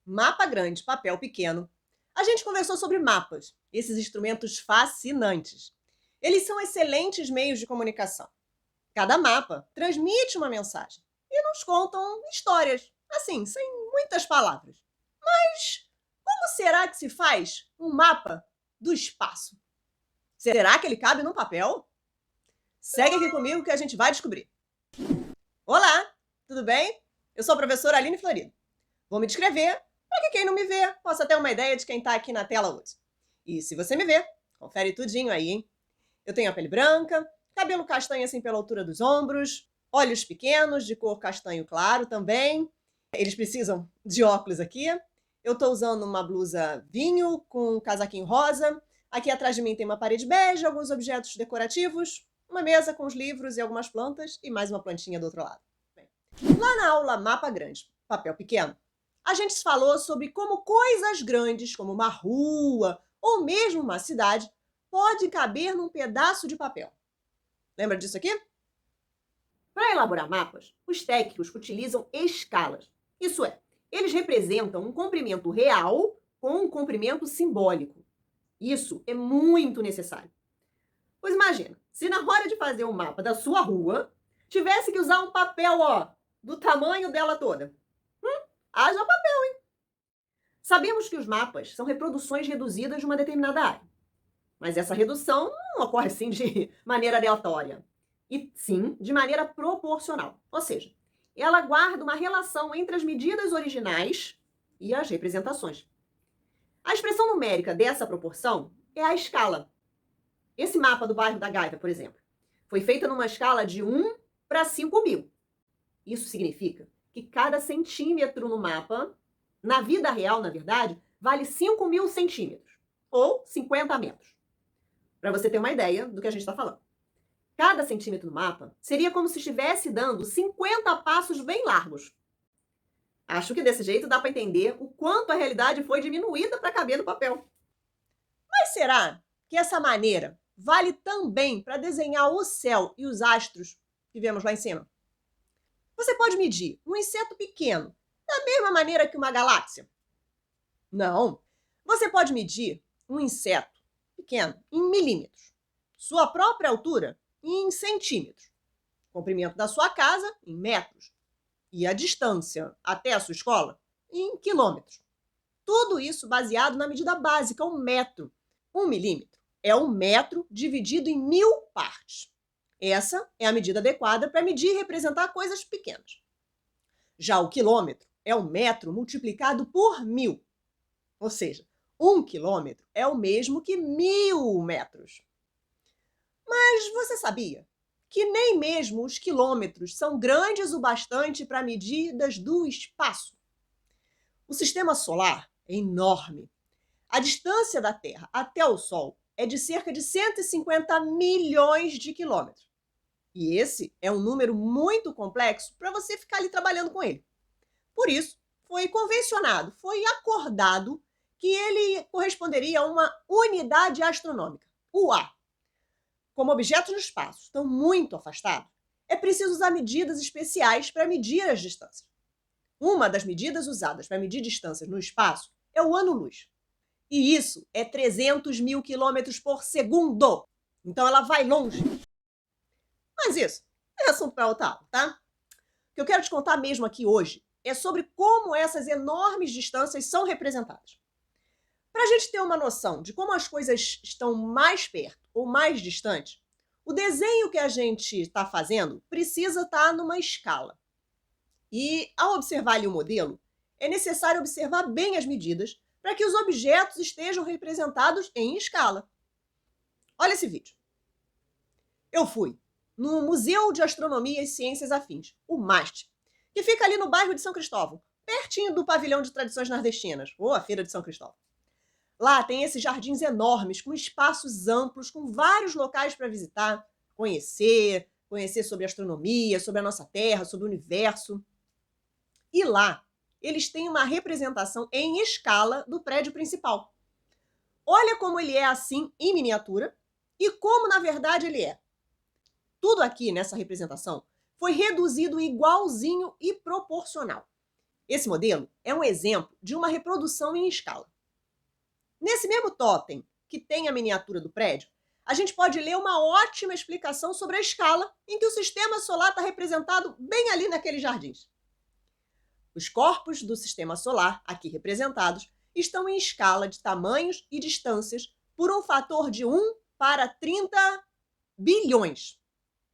Mapa grande, papel pequeno. A gente conversou sobre mapas, esses instrumentos fascinantes. Eles são excelentes meios de comunicação. Cada mapa transmite uma mensagem e nos contam histórias, assim, sem muitas palavras. Mas como será que se faz um mapa do espaço? Será que ele cabe num papel? Segue aqui comigo que a gente vai descobrir. Olá, tudo bem? Eu sou a professora Aline Florido. Vou me descrever para que quem não me vê possa ter uma ideia de quem está aqui na tela hoje. E se você me vê, confere tudinho aí, hein? Eu tenho a pele branca, cabelo castanho assim pela altura dos ombros, olhos pequenos, de cor castanho claro também. Eles precisam de óculos aqui. Eu estou usando uma blusa vinho com um casaquinho rosa. Aqui atrás de mim tem uma parede bege, alguns objetos decorativos, uma mesa com os livros e algumas plantas e mais uma plantinha do outro lado. Bem, lá na aula Mapa Grande, Papel Pequeno, a gente falou sobre como coisas grandes, como uma rua ou mesmo uma cidade, pode caber num pedaço de papel. Lembra disso aqui? Para elaborar mapas, os técnicos utilizam escalas. Isso é, eles representam um comprimento real com um comprimento simbólico. Isso é muito necessário. Pois imagina, se na hora de fazer um mapa da sua rua, tivesse que usar um papel, do tamanho dela toda. Haja papel, hein? Sabemos que os mapas são reproduções reduzidas de uma determinada área. Mas essa redução não ocorre assim de maneira aleatória, e sim de maneira proporcional. Ou seja, ela guarda uma relação entre as medidas originais e as representações. A expressão numérica dessa proporção é a escala. Esse mapa do bairro da Gávea, por exemplo, foi feita numa escala de 1 para 5.000. Isso significa que cada centímetro no mapa, na vida real, na verdade, vale 5.000 centímetros, ou 50 metros. Para você ter uma ideia do que a gente está falando. Cada centímetro no mapa seria como se estivesse dando 50 passos bem largos. Acho que desse jeito dá para entender o quanto a realidade foi diminuída para caber no papel. Mas será que essa maneira vale também para desenhar o céu e os astros que vemos lá em cima? Você pode medir um inseto pequeno da mesma maneira que uma galáxia? Não. Você pode medir um inseto pequeno em milímetros, sua própria altura em centímetros, comprimento da sua casa em metros e a distância até a sua escola em quilômetros. Tudo isso baseado na medida básica, o metro. 1 milímetro é 1 metro dividido em 1.000 partes. Essa é a medida adequada para medir e representar coisas pequenas. Já o quilômetro é 1 metro multiplicado por 1.000. Ou seja, 1 quilômetro é o mesmo que 1.000 metros. Mas você sabia que nem mesmo os quilômetros são grandes o bastante para medidas do espaço? O sistema solar é enorme. A distância da Terra até o Sol é de cerca de 150 milhões de quilômetros. E esse é um número muito complexo para você ficar ali trabalhando com ele. Por isso, foi convencionado, foi acordado que ele corresponderia a uma unidade astronômica, UA. Como objetos no espaço estão muito afastados, é preciso usar medidas especiais para medir as distâncias. Uma das medidas usadas para medir distâncias no espaço é o ano-luz. E isso é 300 mil quilômetros por segundo. Então ela vai longe. Mas isso é assunto para outra aula, tá? O que eu quero te contar mesmo aqui hoje é sobre como essas enormes distâncias são representadas. Para a gente ter uma noção de como as coisas estão mais perto ou mais distantes, o desenho que a gente está fazendo precisa estar numa escala. E, ao observar ali o modelo, é necessário observar bem as medidas para que os objetos estejam representados em escala. Olha esse vídeo. Eu fui no Museu de Astronomia e Ciências Afins, o MAST, que fica ali no bairro de São Cristóvão, pertinho do Pavilhão de Tradições Nordestinas, ou a Feira de São Cristóvão. Lá tem esses jardins enormes, com espaços amplos, com vários locais para visitar, conhecer sobre astronomia, sobre a nossa Terra, sobre o universo. E lá, eles têm uma representação em escala do prédio principal. Olha como ele é assim em miniatura e como, na verdade, ele é. Tudo aqui nessa representação foi reduzido igualzinho e proporcional. Esse modelo é um exemplo de uma reprodução em escala. Nesse mesmo totem, que tem a miniatura do prédio, a gente pode ler uma ótima explicação sobre a escala em que o sistema solar está representado bem ali naqueles jardins. Os corpos do sistema solar, aqui representados, estão em escala de tamanhos e distâncias por um fator de 1 para 30 bilhões.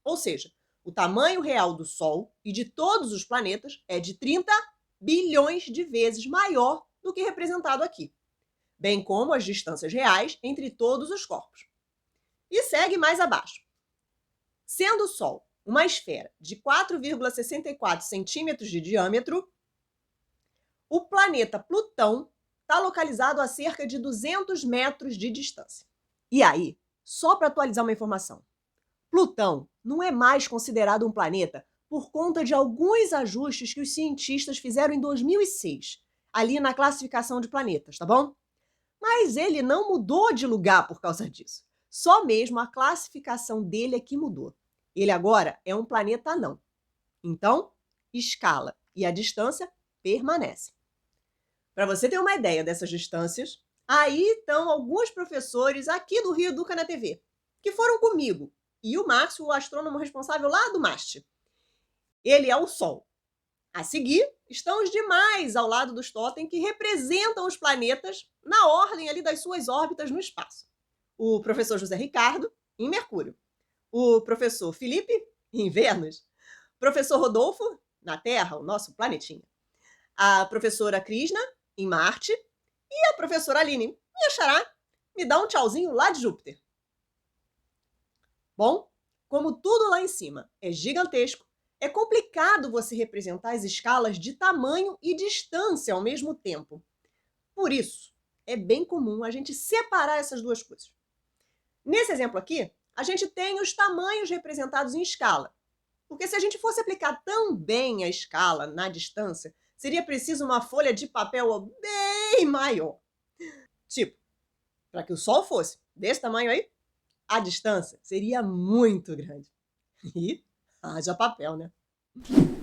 Ou seja, o tamanho real do Sol e de todos os planetas é de 30 bilhões de vezes maior do que representado aqui, bem como as distâncias reais entre todos os corpos. E segue mais abaixo. Sendo o Sol uma esfera de 4,64 centímetros de diâmetro, o planeta Plutão está localizado a cerca de 200 metros de distância. E aí, só para atualizar uma informação, Plutão não é mais considerado um planeta por conta de alguns ajustes que os cientistas fizeram em 2006, ali na classificação de planetas, tá bom? Mas ele não mudou de lugar por causa disso. Só mesmo a classificação dele é que mudou. Ele agora é um planeta anão. Então, escala e a distância permanecem. Para você ter uma ideia dessas distâncias, aí estão alguns professores aqui do Rio Educa na TV, que foram comigo, e o Márcio, o astrônomo responsável lá do MAST. Ele é o Sol. A seguir, estão os demais ao lado dos totem que representam os planetas na ordem ali das suas órbitas no espaço. O professor José Ricardo, em Mercúrio. O professor Felipe, em Vênus. O professor Rodolfo, na Terra, o nosso planetinha. A professora Krishna, em Marte. E a professora Aline, minha xará, me dá um tchauzinho lá de Júpiter. Bom, como tudo lá em cima é gigantesco, é complicado você representar as escalas de tamanho e distância ao mesmo tempo. Por isso, é bem comum a gente separar essas duas coisas. Nesse exemplo aqui, a gente tem os tamanhos representados em escala. Porque se a gente fosse aplicar tão bem a escala na distância, seria preciso uma folha de papel bem maior. Tipo, para que o Sol fosse desse tamanho aí, a distância seria muito grande. E haja papel, né?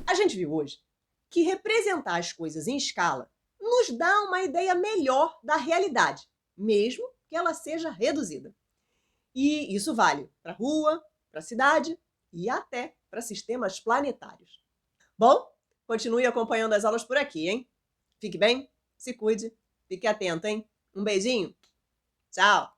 A gente viu hoje que representar as coisas em escala nos dá uma ideia melhor da realidade, mesmo que ela seja reduzida. E isso vale para a rua, para a cidade e até para sistemas planetários. Bom, continue acompanhando as aulas por aqui, hein? Fique bem, se cuide, fique atento, hein? Um beijinho, tchau!